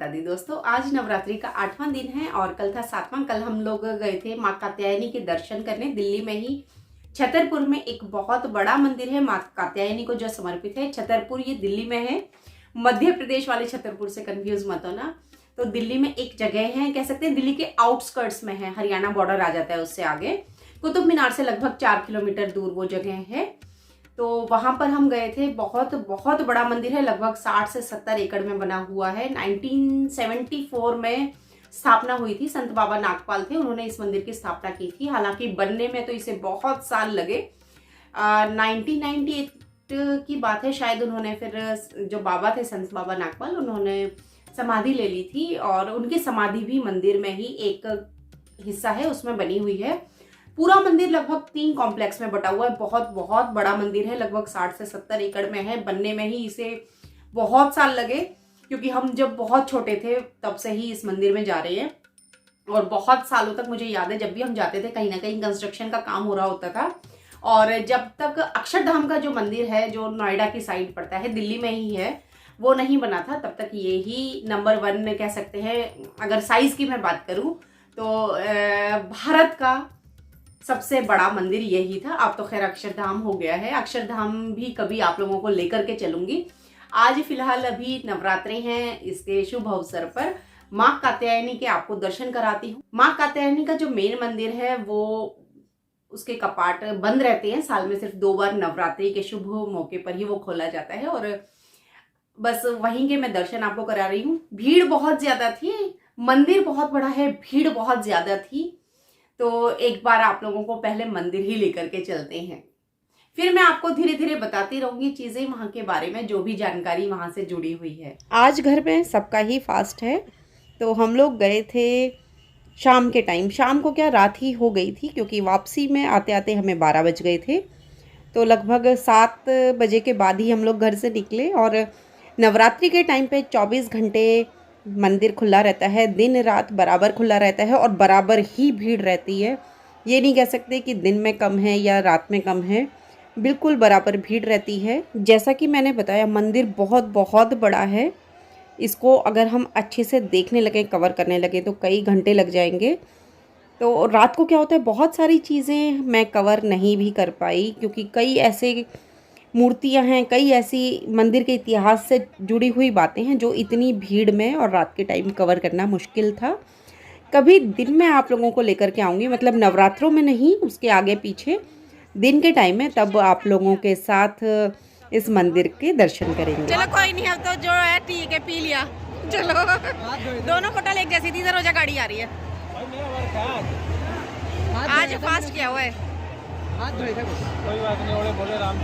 दी दोस्तों। आज नवरात्रि का 8वां दिन है और कल था 7वां। कल हम लोग गए थे माँ कात्यायनी के दर्शन करने। दिल्ली में ही छतरपुर में एक बहुत बड़ा मंदिर है माँ कात्यायनी को जो समर्पित है। छतरपुर ये दिल्ली में है, मध्य प्रदेश वाले छतरपुर से कंफ्यूज मत होना। तो दिल्ली में एक जगह है, कह सकते हैं दिल्ली के आउटस्कर्ट्स में है, हरियाणा बॉर्डर आ जाता है उससे आगे। कुतुब मीनार से लगभग 4 किलोमीटर दूर वो जगह है। तो वहां पर हम गए थे। बहुत बहुत बड़ा मंदिर है, लगभग 60 से 70 एकड़ में बना हुआ है। 1974 में स्थापना हुई थी। संत बाबा नागपाल थे, उन्होंने इस मंदिर की स्थापना की थी। हालांकि बनने में तो इसे बहुत साल लगे। 1998 की बात है शायद। उन्होंने फिर जो बाबा थे संत बाबा नागपाल, उन्होंने समाधि ले ली थी और उनकी समाधि भी मंदिर में ही एक हिस्सा है, उसमें बनी हुई है। पूरा मंदिर लगभग 3 कॉम्प्लेक्स में बटा हुआ है। बहुत बहुत बड़ा मंदिर है, लगभग 60 से 70 एकड़ में है। बनने में ही इसे बहुत साल लगे, क्योंकि हम जब बहुत छोटे थे तब से ही इस मंदिर में जा रहे हैं। और बहुत सालों तक मुझे याद है, जब भी हम जाते थे कहीं ना कहीं कंस्ट्रक्शन का काम हो रहा होता था। और जब तक अक्षरधाम का जो मंदिर है, जो नोएडा की साइड पड़ता है, दिल्ली में ही है, वो नहीं बना था, तब तक ये ही नंबर 1 कह सकते हैं। अगर साइज की मैं बात करूं तो भारत का सबसे बड़ा मंदिर यही था। अब तो खैर अक्षरधाम हो गया है। अक्षरधाम भी कभी आप लोगों को लेकर के चलूंगी। आज फिलहाल अभी नवरात्रे हैं, इसके शुभ अवसर पर माँ कात्यायनी के आपको दर्शन कराती हूँ। माँ कात्यायनी का जो मेन मंदिर है वो उसके कपाट बंद रहते हैं। साल में सिर्फ 2 बार नवरात्रि के शुभ मौके पर ही वो खोला जाता है। और बस वहीं के मैं दर्शन आपको करा रही हूँ। भीड़ बहुत ज्यादा थी, मंदिर बहुत बड़ा है, भीड़ बहुत ज्यादा थी। तो एक बार आप लोगों को पहले मंदिर ही लेकर के चलते हैं, फिर मैं आपको धीरे धीरे बताती रहूंगी चीजें वहां के बारे में, जो भी जानकारी वहां से जुड़ी हुई है। आज घर में सबका ही फास्ट है, तो हम लोग गए थे शाम के टाइम। शाम को क्या, रात ही हो गई थी, क्योंकि वापसी में आते आते हमें 12 बज गए थे। तो लगभग 7 बजे के बाद ही हम लोग घर से निकले। और नवरात्रि के टाइम पे 24 घंटे मंदिर खुला रहता है, दिन रात बराबर खुला रहता है और बराबर ही भीड़ रहती है। ये नहीं कह सकते कि दिन में कम है या रात में कम है, बिल्कुल बराबर भीड़ रहती है। जैसा कि मैंने बताया, मंदिर बहुत बहुत बड़ा है। इसको अगर हम अच्छे से देखने लगे, कवर करने लगे, तो कई घंटे लग जाएंगे। तो रात को क्या होता है, बहुत सारी चीज़ें मैं कवर नहीं भी कर पाई, क्योंकि कई ऐसे मूर्तियां हैं, कई ऐसी मंदिर के इतिहास से जुड़ी हुई बातें हैं जो इतनी भीड़ में और रात के टाइम कवर करना मुश्किल था। कभी दिन में आप लोगों को लेकर के आऊँगी, मतलब नवरात्रों में नहीं, उसके आगे पीछे दिन के टाइम में, तब आप लोगों के साथ इस मंदिर के दर्शन करेंगे। चलो कोई नहीं, अब तो जो है ठीक है, पी लिया। चलो दोनों फोटो एक जैसी थी। रोजा गाड़ी आ रही है। आज फास्ट किया हुआ है। कोई बात नहीं, बोले राम।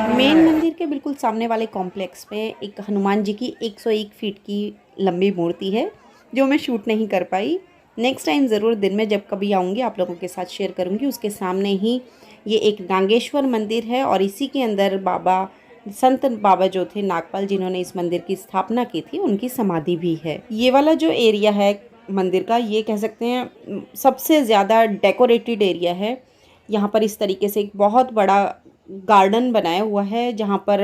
मेन मंदिर के बिल्कुल सामने वाले कॉम्प्लेक्स में एक हनुमान जी की 101 फीट की लंबी मूर्ति है जो मैं शूट नहीं कर पाई। नेक्स्ट टाइम ज़रूर दिन में जब कभी आऊँगी आप लोगों के साथ शेयर करूँगी। उसके सामने ही ये एक नागेश्वर मंदिर है और इसी के अंदर बाबा संत बाबा जो थे नागपाल जिन्होंने इस मंदिर की स्थापना की थी उनकी समाधि भी है। ये वाला जो एरिया है मंदिर का ये कह सकते हैं सबसे ज़्यादा डेकोरेटेड एरिया है। यहाँ पर इस तरीके से एक बहुत बड़ा गार्डन बनाया हुआ है जहाँ पर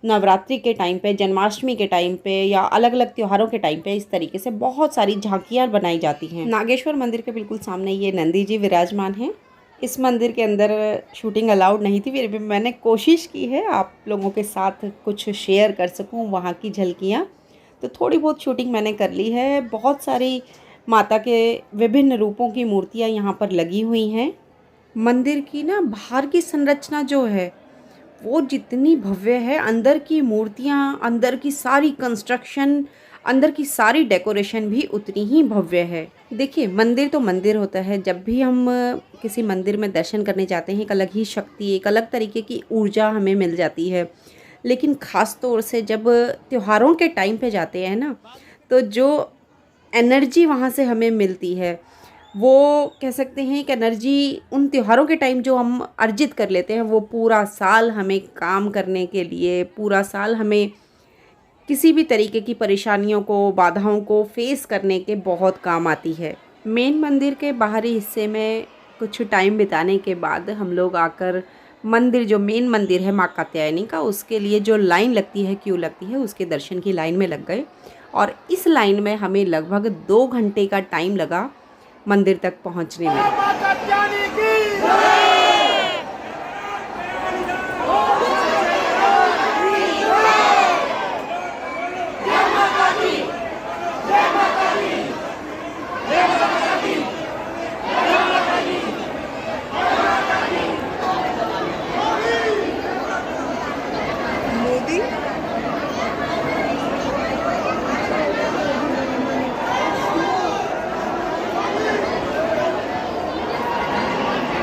नवरात्रि के टाइम पे, जन्माष्टमी के टाइम पे या अलग अलग त्योहारों के टाइम पे इस तरीके से बहुत सारी झांकियाँ बनाई जाती हैं। नागेश्वर मंदिर के बिल्कुल सामने ये नंदी जी विराजमान हैं। इस मंदिर के अंदर शूटिंग अलाउड नहीं थी, फिर भी मैंने कोशिश की है आप लोगों के साथ कुछ शेयर कर सकूं वहाँ की झलकियाँ, तो थोड़ी बहुत शूटिंग मैंने कर ली है। बहुत सारी माता के विभिन्न रूपों की मूर्तियाँ यहाँ पर लगी हुई हैं। मंदिर की ना बाहर की संरचना जो है वो जितनी भव्य है, अंदर की मूर्तियाँ, अंदर की सारी कंस्ट्रक्शन, अंदर की सारी डेकोरेशन भी उतनी ही भव्य है। देखिए मंदिर तो मंदिर होता है, जब भी हम किसी मंदिर में दर्शन करने जाते हैं एक अलग ही शक्ति, एक अलग तरीके की ऊर्जा हमें मिल जाती है। लेकिन ख़ास तौर से जब त्योहारों के टाइम पे जाते हैं ना, तो जो एनर्जी वहाँ से हमें मिलती है वो कह सकते हैं एक एनर्जी उन त्योहारों के टाइम जो हम अर्जित कर लेते हैं वो पूरा साल हमें काम करने के लिए, पूरा साल हमें किसी भी तरीके की परेशानियों को, बाधाओं को फेस करने के बहुत काम आती है। मेन मंदिर के बाहरी हिस्से में कुछ टाइम बिताने के बाद हम लोग आकर मंदिर जो मेन मंदिर है माँ कात्यायनी का, उसके लिए जो लाइन लगती है, क्यू लगती है, उसके दर्शन की लाइन में लग गए। और इस लाइन में हमें लगभग 2 घंटे का टाइम लगा मंदिर तक पहुँचने में।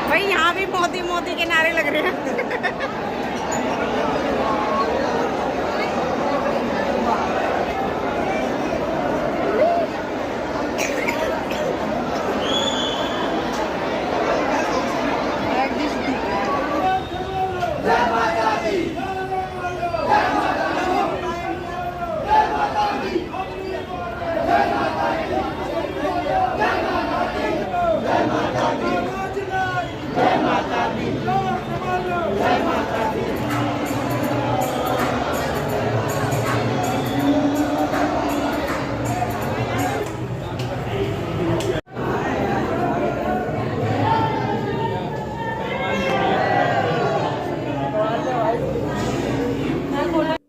भाई यहाँ भी मोदी मोदी के नारे लग रहे हैं।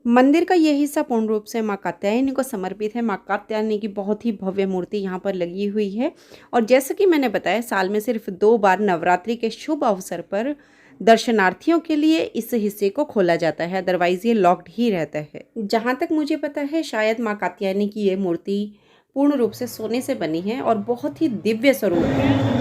मंदिर का ये हिस्सा पूर्ण रूप से माँ कात्यायनी को समर्पित है। माँ कात्यायनी की बहुत ही भव्य मूर्ति यहाँ पर लगी हुई है। और जैसा कि मैंने बताया साल में सिर्फ 2 बार नवरात्रि के शुभ अवसर पर दर्शनार्थियों के लिए इस हिस्से को खोला जाता है, अदरवाइज ये लॉक्ड ही रहता है। जहाँ तक मुझे पता है शायद माँ कात्यायनी की ये मूर्ति पूर्ण रूप से सोने से बनी है और बहुत ही दिव्य स्वरूप है।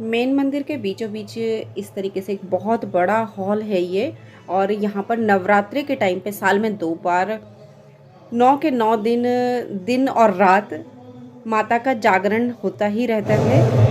मेन मंदिर के बीचों बीच इस तरीके से एक बहुत बड़ा हॉल है ये, और यहाँ पर नवरात्रि के टाइम पे साल में 2 बार 9 के 9 दिन और रात माता का जागरण होता ही रहता है।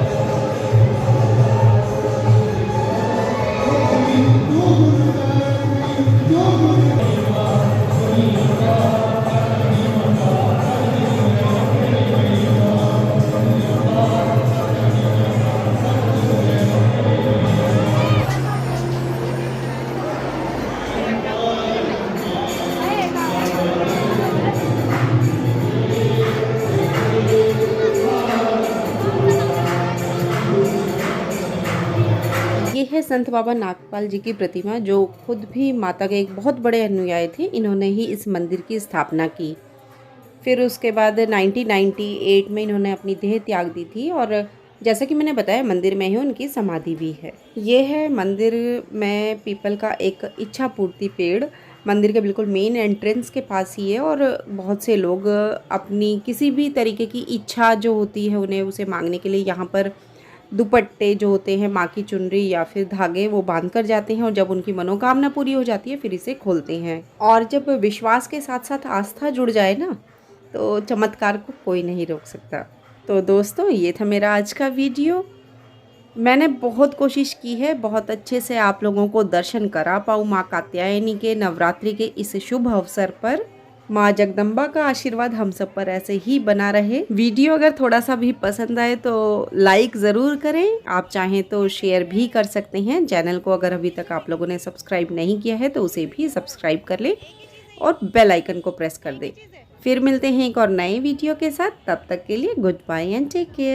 है संत बाबा नागपाल जी की प्रतिमा, जो खुद भी माता के एक बहुत बड़े अनुयायी थे। इन्होंने ही इस मंदिर की स्थापना की। फिर उसके बाद 1998 में इन्होंने अपनी देह त्याग दी थी और जैसा कि मैंने बताया मंदिर में ही उनकी समाधि भी है। ये है मंदिर में पीपल का एक इच्छा पूर्ति पेड़, मंदिर के बिल्कुल मेन एंट्रेंस के पास ही है और बहुत से लोग अपनी किसी भी तरीके की इच्छा जो होती है उन्हें उसे मांगने के लिए यहाँ पर दुपट्टे जो होते हैं, माँ की चुनरी या फिर धागे, वो बांध कर जाते हैं और जब उनकी मनोकामना पूरी हो जाती है फिर इसे खोलते हैं। और जब विश्वास के साथ साथ आस्था जुड़ जाए ना, तो चमत्कार को कोई नहीं रोक सकता। तो दोस्तों, ये था मेरा आज का वीडियो। मैंने बहुत कोशिश की है बहुत अच्छे से आप लोगों को दर्शन करा पाऊँ माँ कात्यायनी के नवरात्रि के इस शुभ अवसर पर। माँ जगदम्बा का आशीर्वाद हम सब पर ऐसे ही बना रहे। वीडियो अगर थोड़ा सा भी पसंद आए तो लाइक ज़रूर करें, आप चाहें तो शेयर भी कर सकते हैं। चैनल को अगर अभी तक आप लोगों ने सब्सक्राइब नहीं किया है तो उसे भी सब्सक्राइब कर लें और बेल आइकन को प्रेस कर दें। फिर मिलते हैं एक और नए वीडियो के साथ, तब तक के लिए goodbye and take care.